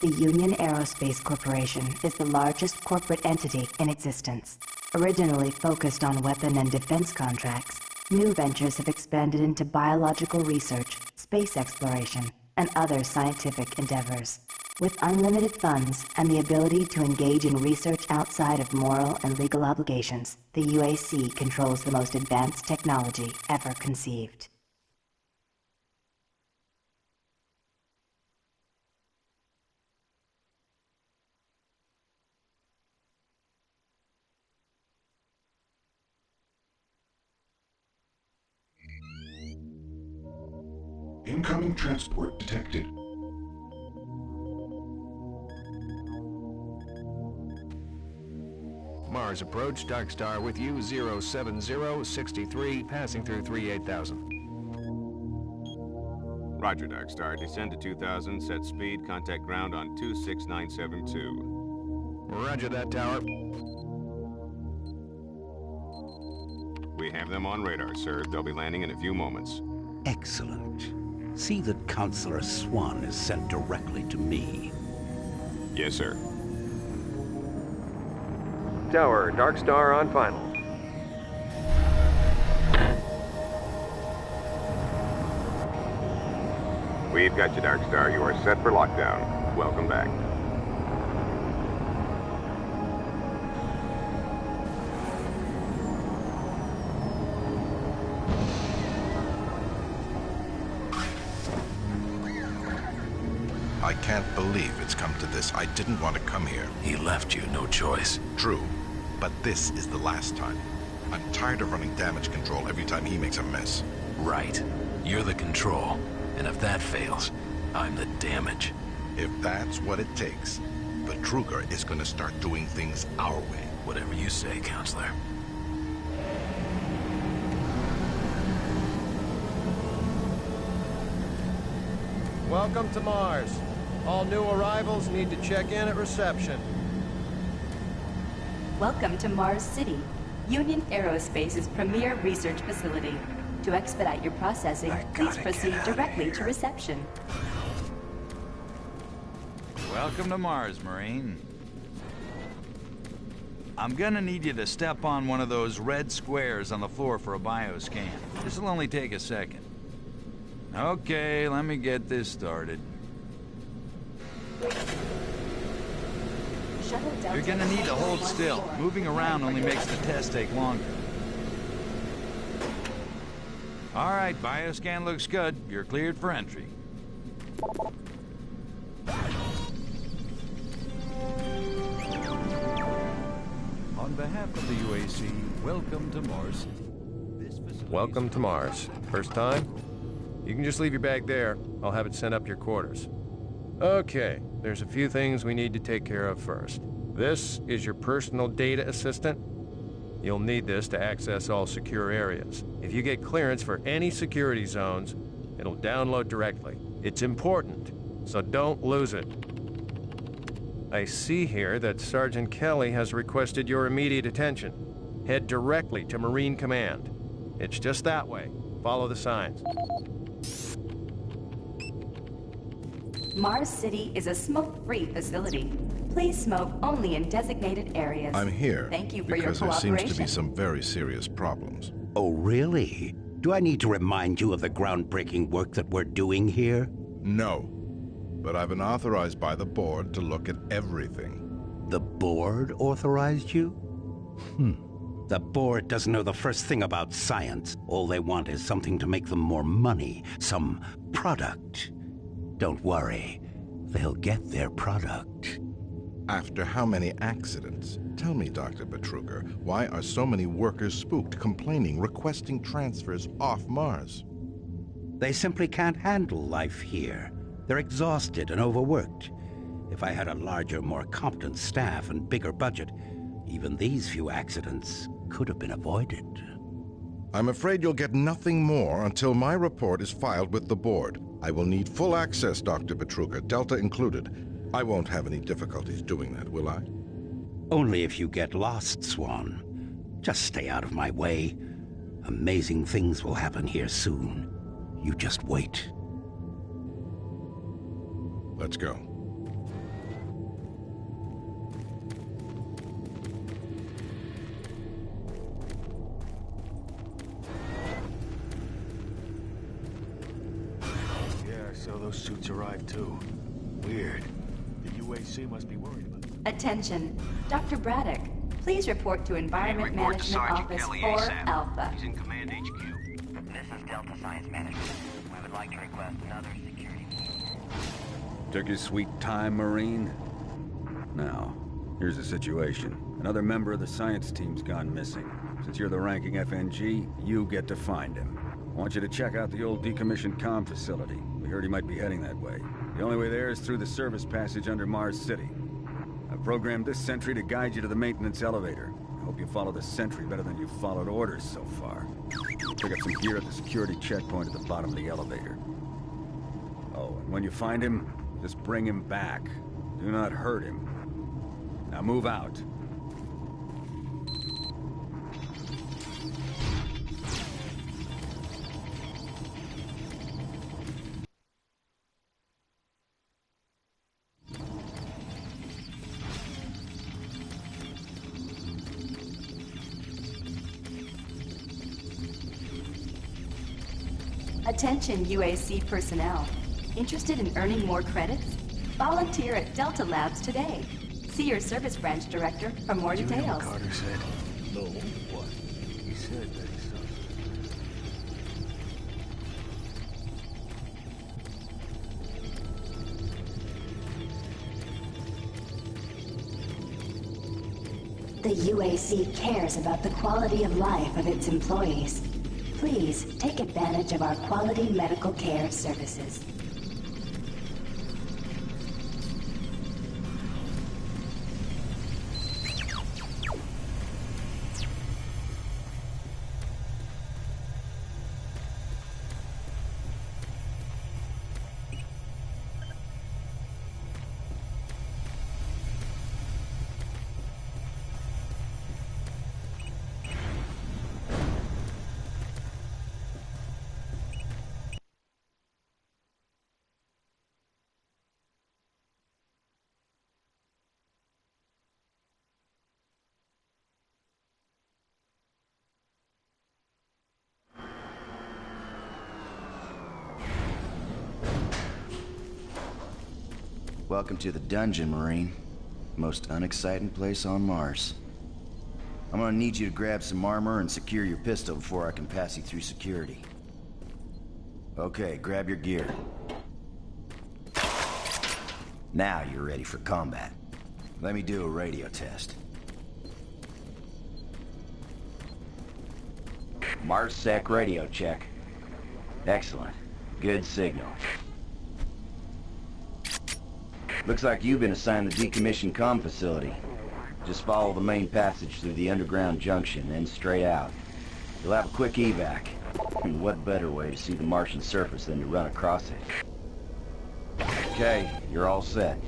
The Union Aerospace Corporation is the largest corporate entity in existence. Originally focused on weapon and defense contracts, new ventures have expanded into biological research, space exploration, and other scientific endeavors. With unlimited funds and the ability to engage in research outside of moral and legal obligations, the UAC controls the most advanced technology ever conceived. Incoming transport detected. Mars approach, Dark Star with you, 07063, passing through 38,000. Roger, Dark Star. Descend to 2000, set speed, contact ground on 26972. Roger that, Tower. We have them on radar, sir. They'll be landing in a few moments. Excellent. See that Counselor Swan is sent directly to me. Yes, sir. Tower, Dark Star on final. We've got you, Dark Star. You are set for lockdown. Welcome back. I can't believe it's come to this. I didn't want to come here. He left you no choice. True, but this is the last time. I'm tired of running damage control every time he makes a mess. Right. You're the control. And if that fails, I'm the damage. If that's what it takes, Betruger is going to start doing things our way. Whatever you say, Counselor. Welcome to Mars. All new arrivals need to check in at reception. Welcome to Mars City, Union Aerospace's premier research facility. To expedite your processing, please proceed directly to reception. Welcome to Mars, Marine. I'm gonna need you to step on one of those red squares on the floor for a bioscan. This'll only take a second. Okay, let me get this started. You're gonna need to hold still. Moving around only makes the test take longer. All right, bioscan looks good. You're cleared for entry. On behalf of the UAC, welcome to Mars. Welcome to Mars. First time? You can just leave your bag there. I'll have it sent up to your quarters. Okay, there's a few things we need to take care of first. This is your personal data assistant. You'll need this to access all secure areas. If you get clearance for any security zones, it'll download directly. It's important, so don't lose it. I see here that Sergeant Kelly has requested your immediate attention. Head directly to Marine Command. It's just that way. Follow the signs. Mars City is a smoke-free facility. Please smoke only in designated areas. I'm here Thank you for because your there cooperation. seems to be some very serious problems. Oh, really? Do I need to remind you of the groundbreaking work that we're doing here? No, but I've been authorized by the board to look at everything. The board authorized you? The board doesn't know the first thing about science. All they want is something to make them more money, some product. Don't worry, they'll get their product. After how many accidents? Tell me, Dr. Betruger, why are so many workers spooked, complaining, requesting transfers off Mars? They simply can't handle life here. They're exhausted and overworked. If I had a larger, more competent staff and bigger budget, even these few accidents could have been avoided. I'm afraid you'll get nothing more until my report is filed with the board. I will need full access, Dr. Betruger, Delta included. I won't have any difficulties doing that, will I? Only if you get lost, Swan. Just stay out of my way. Amazing things will happen here soon. You just wait. Let's go. suits arrived too. Weird. The UAC must be worried about it. Attention. Dr. Braddock, please report to Environment Report to Management Sergeant Office Kelly 4 ASAP. Alpha. He's in Command HQ. This is Delta Science Management. We would like to request another security meeting. Took your sweet time, Marine? Now, here's the situation. Another member of the science team's gone missing. Since you're the ranking FNG, you get to find him. I want you to check out the old decommissioned comm facility. We heard he might be heading that way. The only way there is through the service passage under Mars City. I've programmed this sentry to guide you to the maintenance elevator. I hope you follow the sentry better than you've followed orders so far. Pick up some gear at the security checkpoint at the bottom of the elevator. Oh, and when you find him, just bring him back. Do not hurt him. Now move out. Attention UAC personnel. Interested in earning more credits? Volunteer at Delta Labs today. See your service branch director for more Did you hear what details. Carter said? No. What? He said that he saw... The UAC cares about the quality of life of its employees. Please take advantage of our quality medical care services. Welcome to the dungeon, Marine. Most unexciting place on Mars. I'm gonna need you to grab some armor and secure your pistol before I can pass you through security. Okay, grab your gear. Now you're ready for combat. Let me do a radio test. MarsSec radio check. Excellent. Good signal. Looks like you've been assigned the decommissioned comm facility. Just follow the main passage through the underground junction, then straight out. You'll have a quick evac. And what better way to see the Martian surface than to run across it? Okay, you're all set.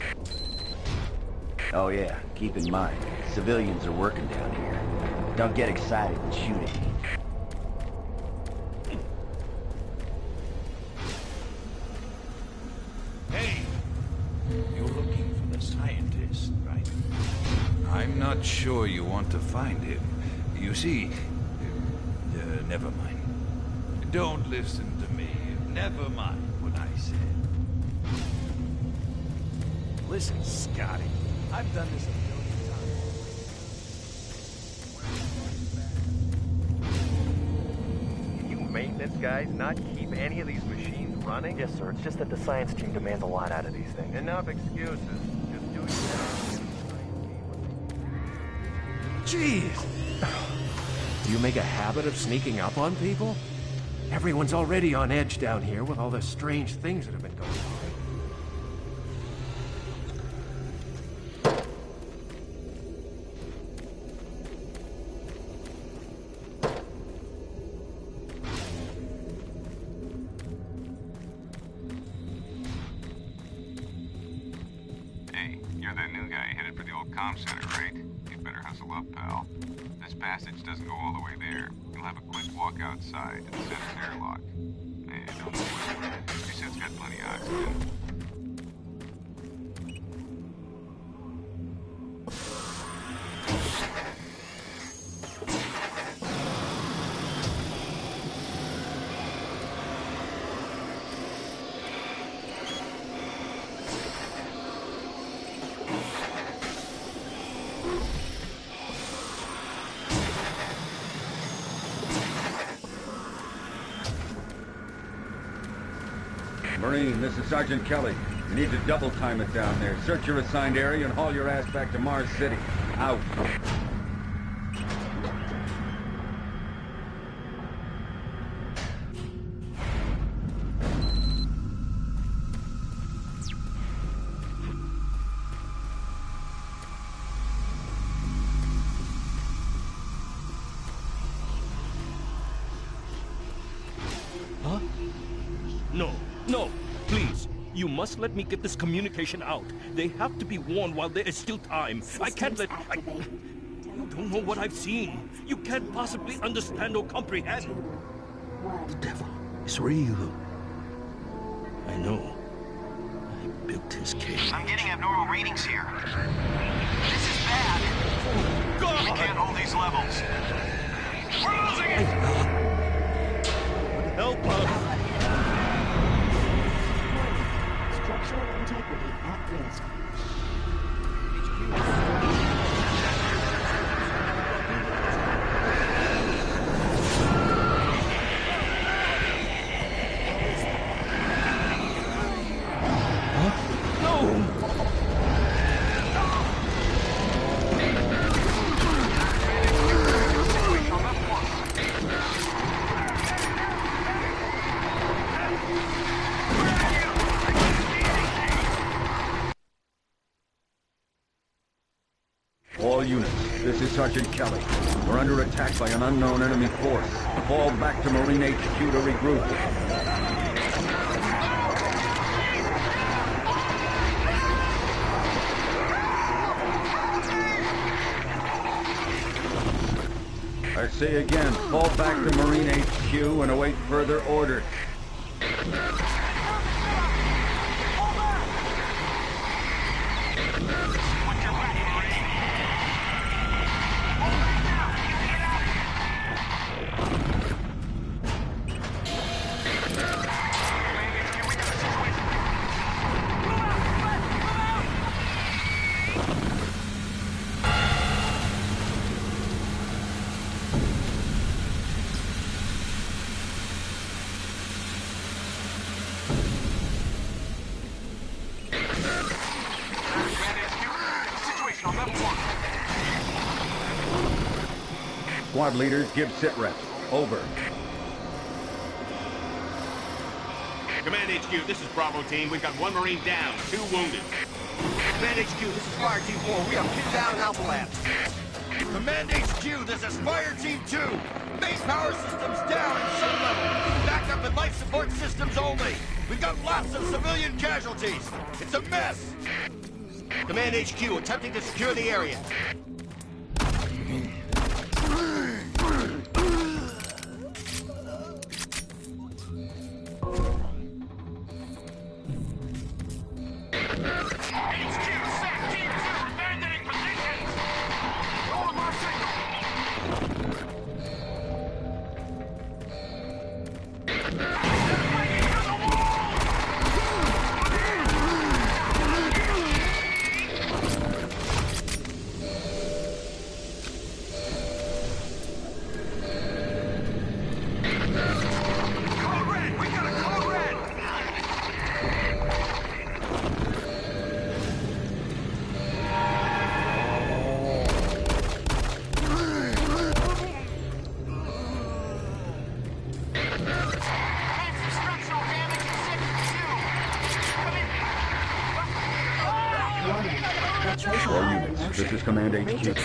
Oh yeah, keep in mind, civilians are working down here. Don't get excited and shoot at me. Hey! You're looking for the scientist, right? I'm not sure you want to find him. You see... never mind. Don't listen to me. Never mind what I said. Listen, Scotty. I've done this a million times. Can you maintenance guys not keep any of these machines running? Yes, sir. It's just that the science team demands a lot out of these things. Enough excuses. Just do your job. Jeez! Do you make a habit of sneaking up on people? Everyone's already on edge down here with all the strange things that have been going on. Hey, you're that new guy headed for the old comm center, right? You'd better hustle up, pal. This passage doesn't go all the way there. You'll have a quick walk outside and set an airlock. Hey, don't worry. He said it's got plenty of oxygen. Marine, this is Sergeant Kelly. You need to double time it down there. Search your assigned area and haul your ass back to Mars City. Out. Huh? No, no, please. You must let me get this communication out. They have to be warned while there is still time. I can't let... You don't know what I've seen. You can't possibly understand or comprehend. The devil is real. I know. I built his cage. I'm getting abnormal readings here. This is bad. Oh, God! We can't hold these levels. We're losing it! Help us! Structural integrity at risk. All units, this is Sergeant Kelly. We're under attack by an unknown enemy force. Fall back to Marine HQ to regroup. I say again, fall back to Marine HQ and await further orders. Squad leaders, give sit-reps. Over. Command HQ, this is Bravo Team. We've got 1 Marine down, 2 wounded. Command HQ, this is Fire Team 4. We have pinned down in Alpha Labs. Command HQ, this is Fire Team 2. Base power systems down in some level. Backup and life support systems only. We've got lots of civilian casualties. It's a mess. Command HQ, attempting to secure the area. All units, this is Command HQ.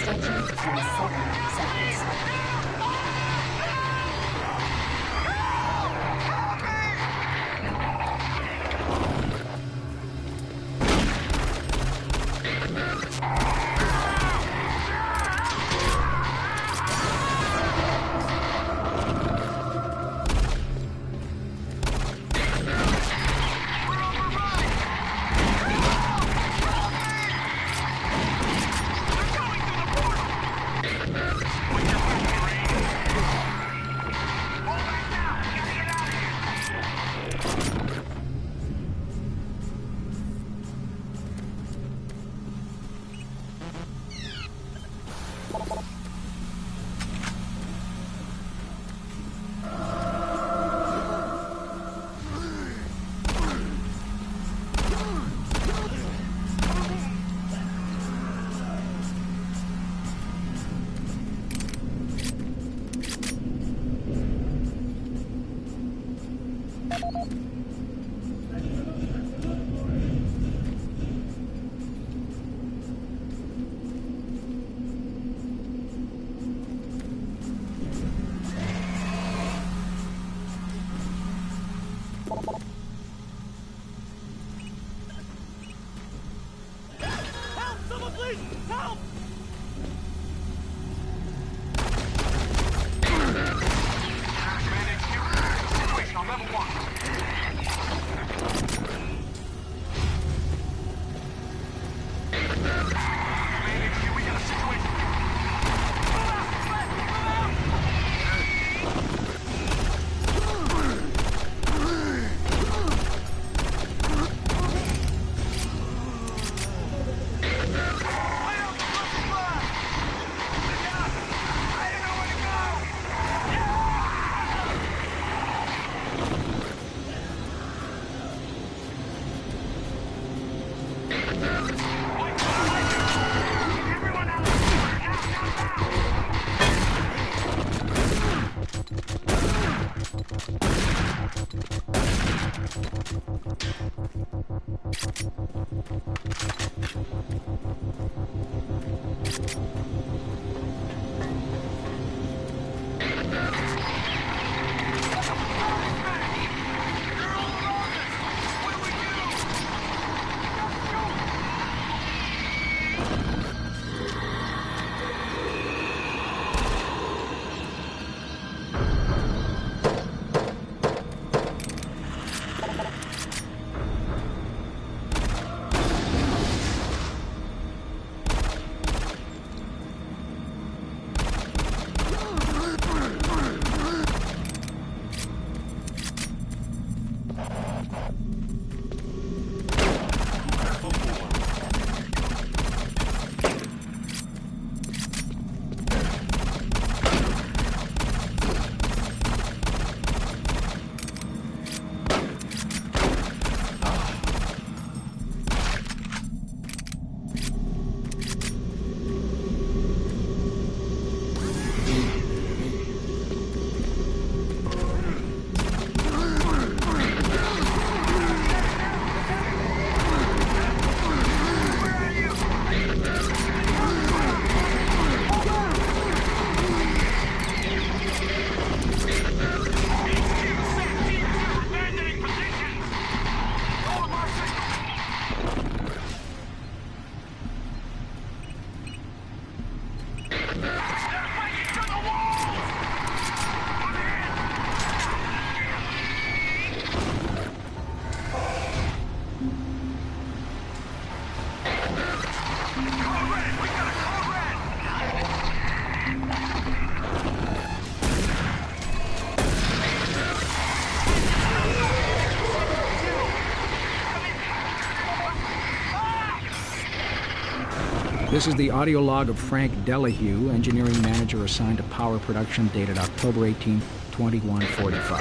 This is the audio log of Frank Delahue, engineering manager assigned to power production, dated October 18, 2145.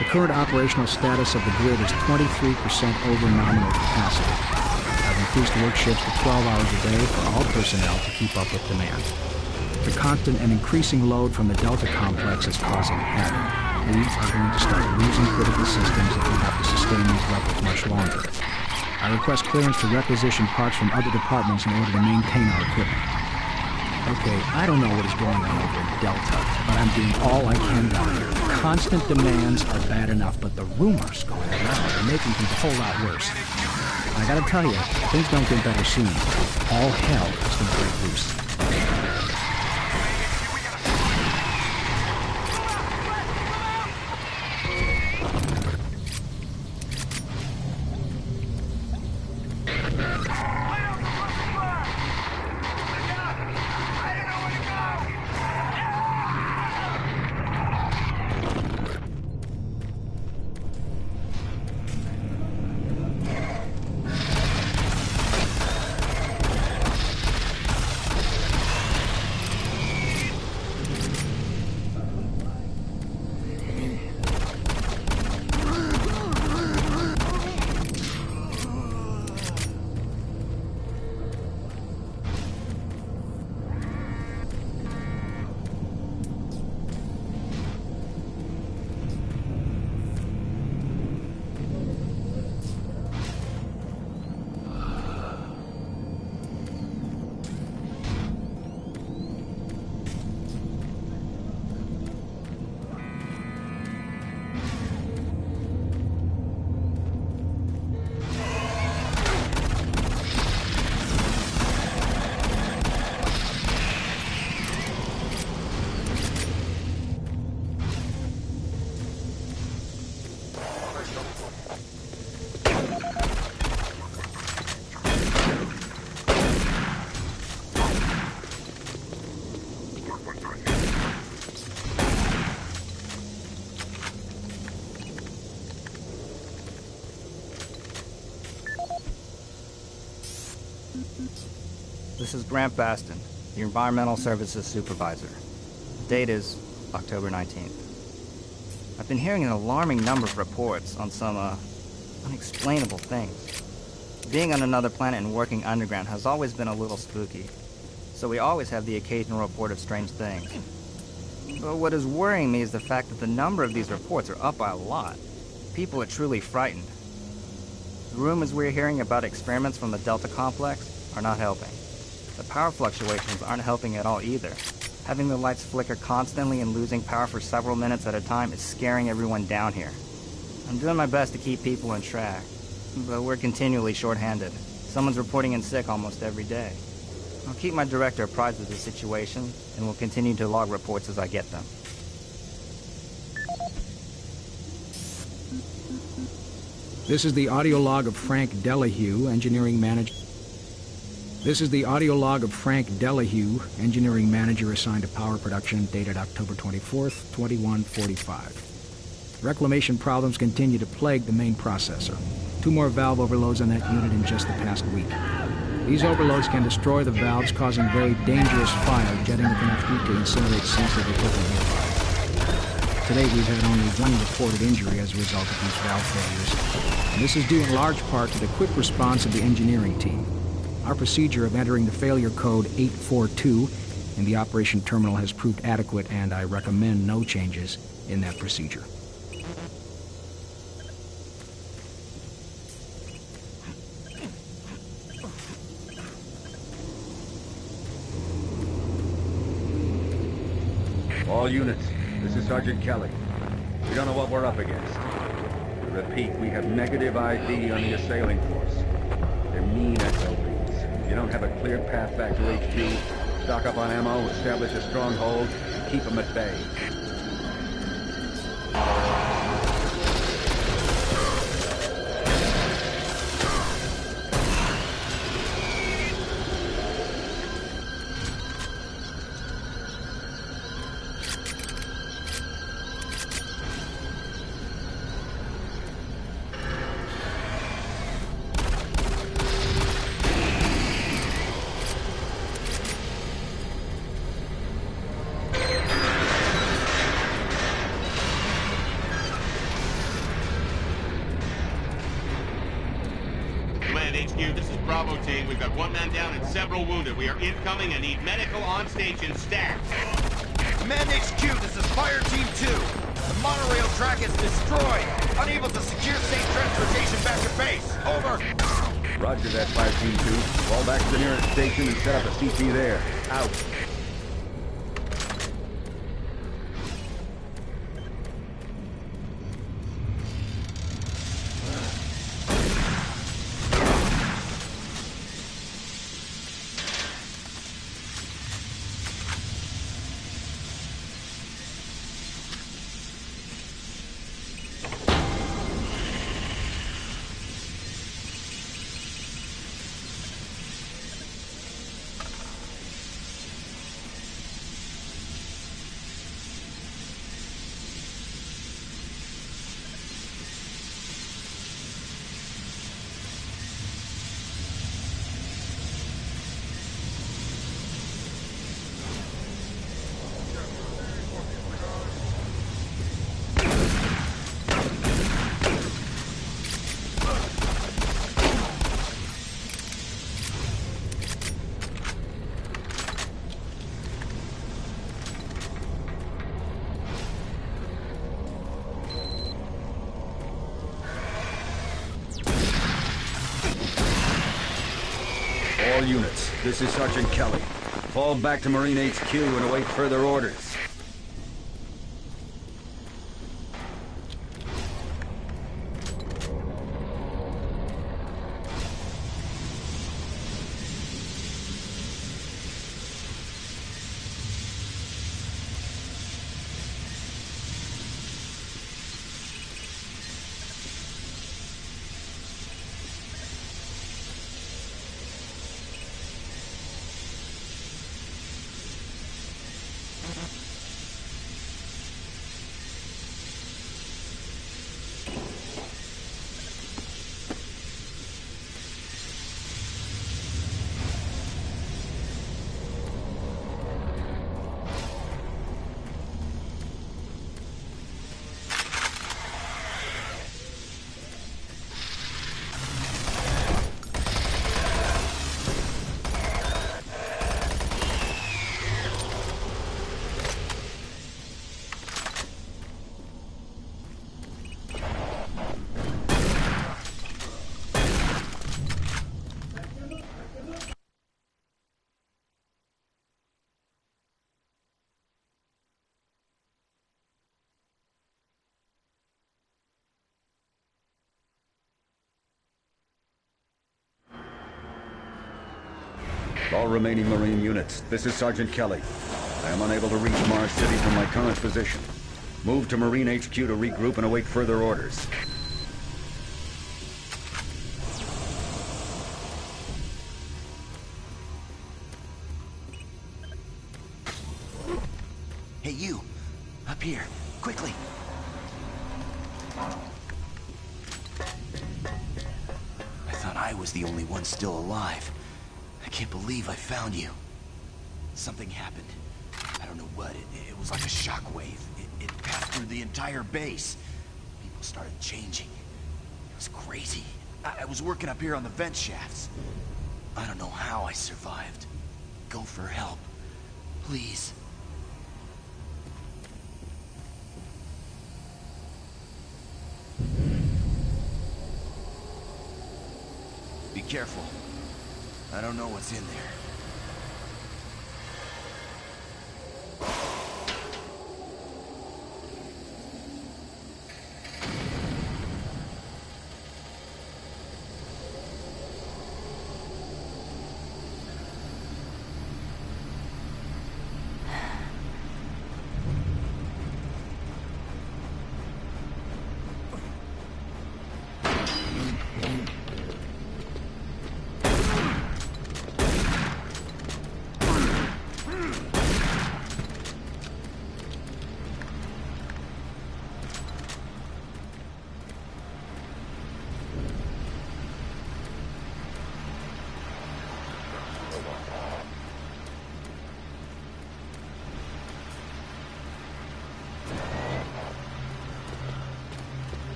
The current operational status of the grid is 23% over nominal capacity. I've increased work shifts to 12 hours a day for all personnel to keep up with demand. The constant and increasing load from the Delta complex is causing havoc. We are going to start losing critical systems if we have to sustain these levels much longer. I request clearance to requisition parts from other departments in order to maintain our equipment. Okay, I don't know what is going on over in Delta, but I'm doing all I can down here. Constant demands are bad enough, but the rumors going around are making things a whole lot worse. I gotta tell you, things don't get better soon. All hell is gonna break loose. This is Grant Baston, your Environmental Services Supervisor. The date is October 19th. I've been hearing an alarming number of reports on some, unexplainable things. Being on another planet and working underground has always been a little spooky, so we always have the occasional report of strange things. But what is worrying me is the fact that the number of these reports are up by a lot. People are truly frightened. The rumors we're hearing about experiments from the Delta complex are not helping. The power fluctuations aren't helping at all either. Having the lights flicker constantly and losing power for several minutes at a time is scaring everyone down here. I'm doing my best to keep people on track, but we're continually short-handed. Someone's reporting in sick almost every day. I'll keep my director apprised of the situation, and will continue to log reports as I get them. This is the audio log of Frank Delahue, engineering manager. This is the audio log of Frank Delahue, engineering manager assigned to power production, dated October 24th, 2145. Reclamation problems continue to plague the main processor. 2 more valve overloads on that unit in just the past week. These overloads can destroy the valves, causing very dangerous fire, jetting with enough heat to incinerate sensitive equipment nearby. To date, we've had only 1 reported injury as a result of these valve failures, and this is due in large part to the quick response of the engineering team. Our procedure of entering the failure code 842 in the operation terminal has proved adequate, and I recommend no changes in that procedure. All units, this is Sergeant Kelly. We don't know what we're up against. I repeat, we have negative ID on the assailing force. They're mean SOBs. If you don't have a clear path back to HQ, stock up on ammo, establish a stronghold, and keep them at bay. Bravo team. We've got one man down and several wounded. We are incoming and need medical on station stat. Command HQ, this is Fire Team 2. The monorail track is destroyed. Unable to secure safe transportation back to base. Over. Roger that, Fire Team 2. Fall back to the nearest station and set up a CT there. Out. All units, this is Sergeant Kelly. Fall back to Marine HQ and await further orders. All remaining Marine units, this is Sergeant Kelly. I am unable to reach Mars City from my current position. Move to Marine HQ to regroup and await further orders. Hey, you! Up here, quickly! I thought I was the only one still alive. I can't believe I found you. Something happened. I don't know what. It was like a shockwave. It passed through the entire base. People started changing. It was crazy. I was working up here on the vent shafts. I don't know how I survived. Go for help. Please. Be careful. I don't know what's in there.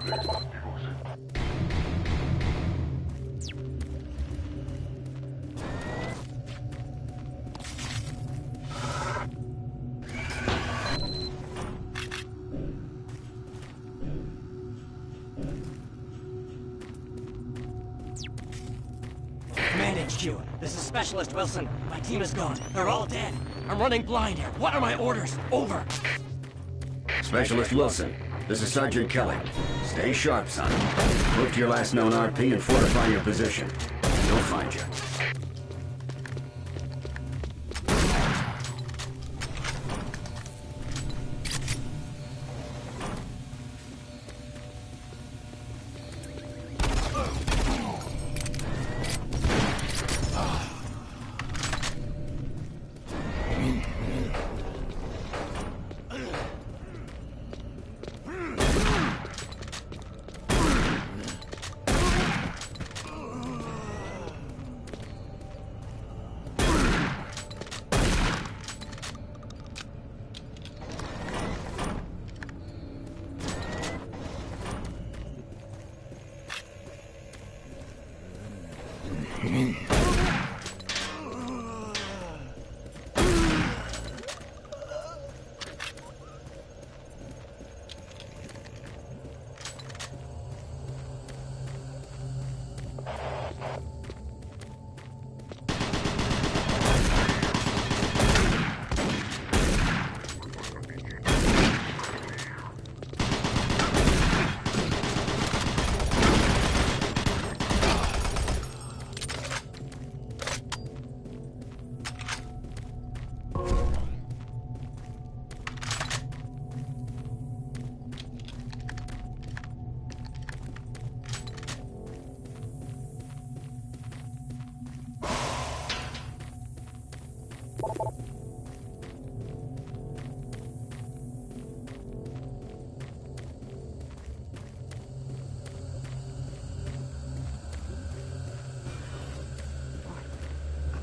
Command HQ, this is Specialist Wilson. My team is gone. They're all dead. I'm running blind here. What are my orders? Over. Specialist Wilson, this is Sergeant Kelly. Stay sharp, son. Move to your last known RP and fortify your position. They'll find you.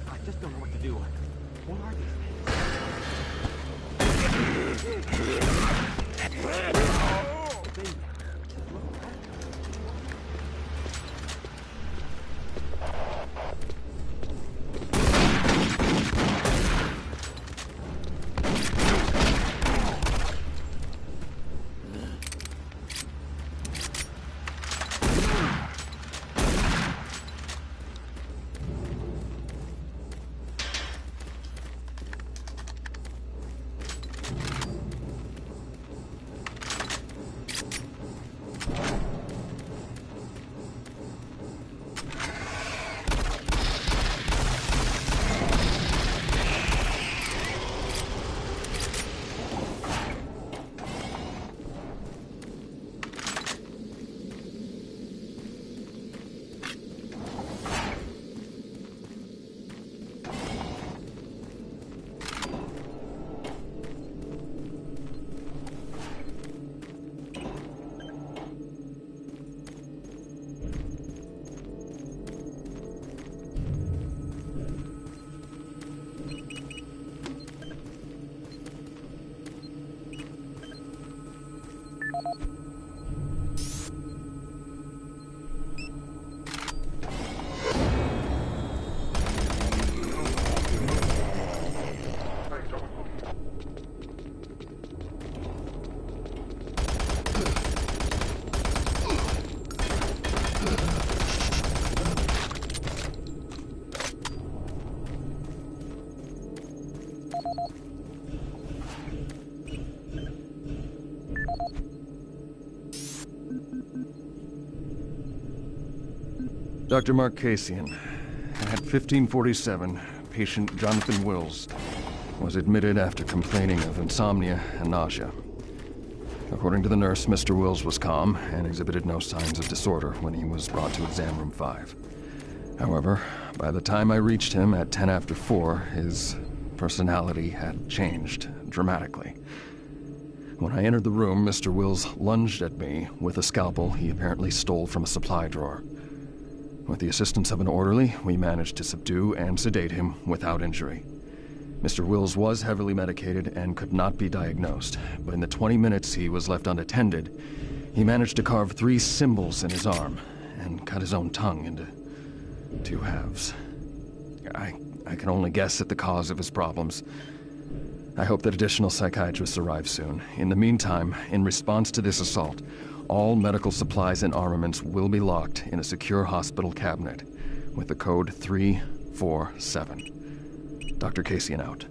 I just don't know what to do. What are these? Dr. Markasian, at 1547, patient Jonathan Wills was admitted after complaining of insomnia and nausea. According to the nurse, Mr. Wills was calm and exhibited no signs of disorder when he was brought to exam room 5. However, by the time I reached him at 10 after 4, his personality had changed dramatically. When I entered the room, Mr. Wills lunged at me with a scalpel he apparently stole from a supply drawer. With the assistance of an orderly, we managed to subdue and sedate him without injury. Mr. Wills was heavily medicated and could not be diagnosed, but in the 20 minutes he was left unattended, He managed to carve 3 symbols in his arm and cut his own tongue into 2 halves. I can only guess at the cause of his problems. I hope that additional psychiatrists arrive soon. In the meantime, in response to this assault, all medical supplies and armaments will be locked in a secure hospital cabinet with the code 347. Dr. Kasian out.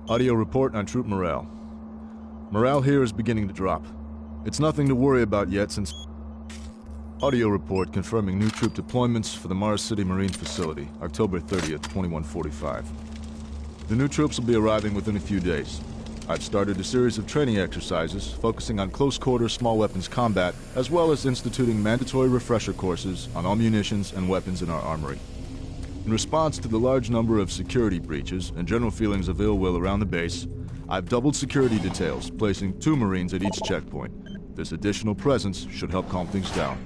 Audio report on troop morale. Morale here is beginning to drop. It's nothing to worry about yet since... Audio report confirming new troop deployments for the Mars City Marine Facility, October 30th, 2145. The new troops will be arriving within a few days. I've started a series of training exercises focusing on close-quarter small weapons combat, as well as instituting mandatory refresher courses on all munitions and weapons in our armory. In response to the large number of security breaches and general feelings of ill will around the base, I've doubled security details, placing 2 Marines at each checkpoint. This additional presence should help calm things down.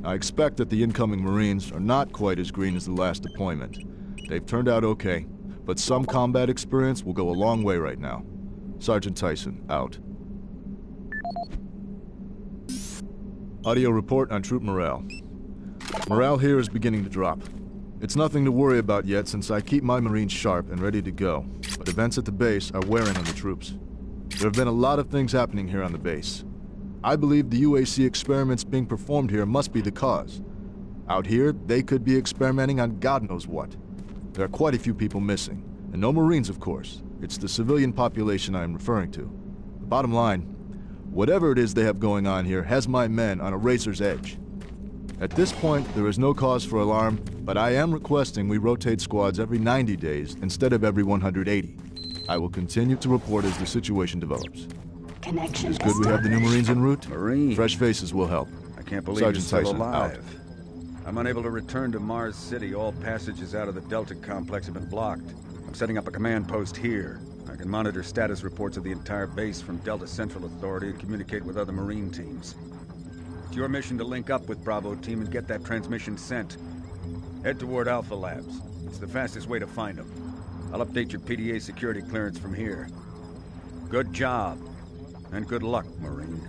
I expect that the incoming Marines are not quite as green as the last deployment. They've turned out okay, but some combat experience will go a long way right now. Sergeant Tyson, out. Audio report on troop morale. Morale here is beginning to drop. It's nothing to worry about yet since I keep my Marines sharp and ready to go, but events at the base are wearing on the troops. There have been a lot of things happening here on the base. I believe the UAC experiments being performed here must be the cause. Out here, they could be experimenting on God knows what. There are quite a few people missing, and no Marines, of course. It's the civilian population I am referring to. The bottom line, whatever it is they have going on here has my men on a razor's edge. At this point, there is no cause for alarm, but I am requesting we rotate squads every 90 days instead of every 180. I will continue to report as the situation develops. Connection. It's good we have the new Marines en route. Marine. Fresh faces will help. I can't believe Sergeant you're still Tyson, alive. out. I'm unable to return to Mars City. All passages out of the Delta complex have been blocked. I'm setting up a command post here. I can monitor status reports of the entire base from Delta Central Authority and communicate with other Marine teams. It's your mission to link up with Bravo Team and get that transmission sent. Head toward Alpha Labs. It's the fastest way to find them. I'll update your PDA security clearance from here. Good job. And good luck, Marine.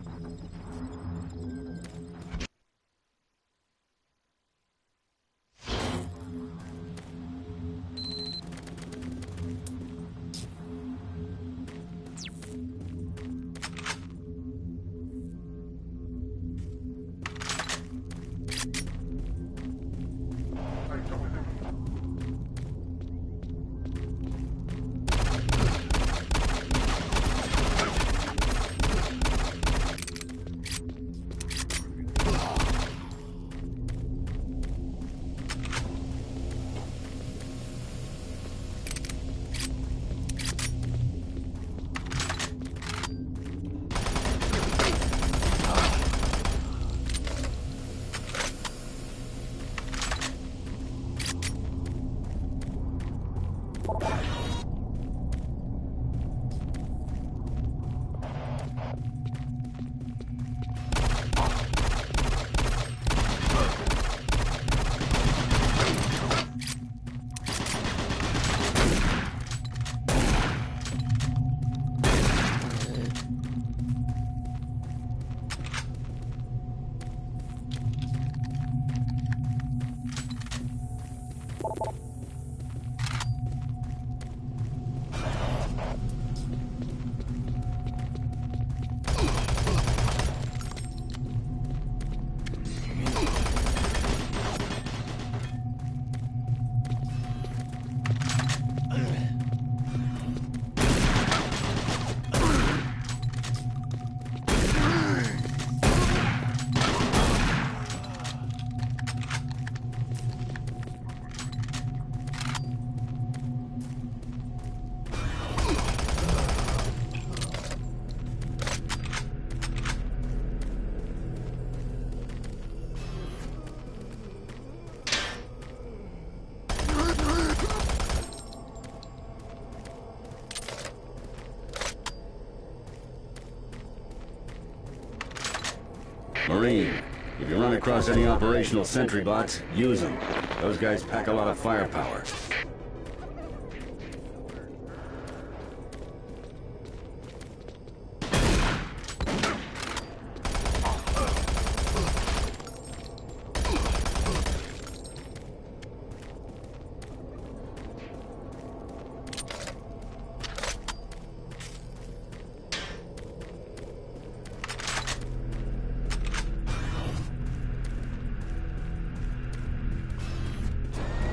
Marine, if you run across any operational sentry bots, use them. Those guys pack a lot of firepower.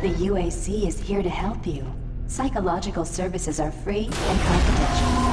The UAC is here to help you. Psychological services are free and confidential.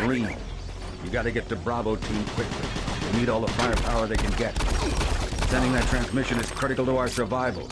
Marine, you gotta get to Bravo team quickly. They need all the firepower they can get. Sending that transmission is critical to our survival.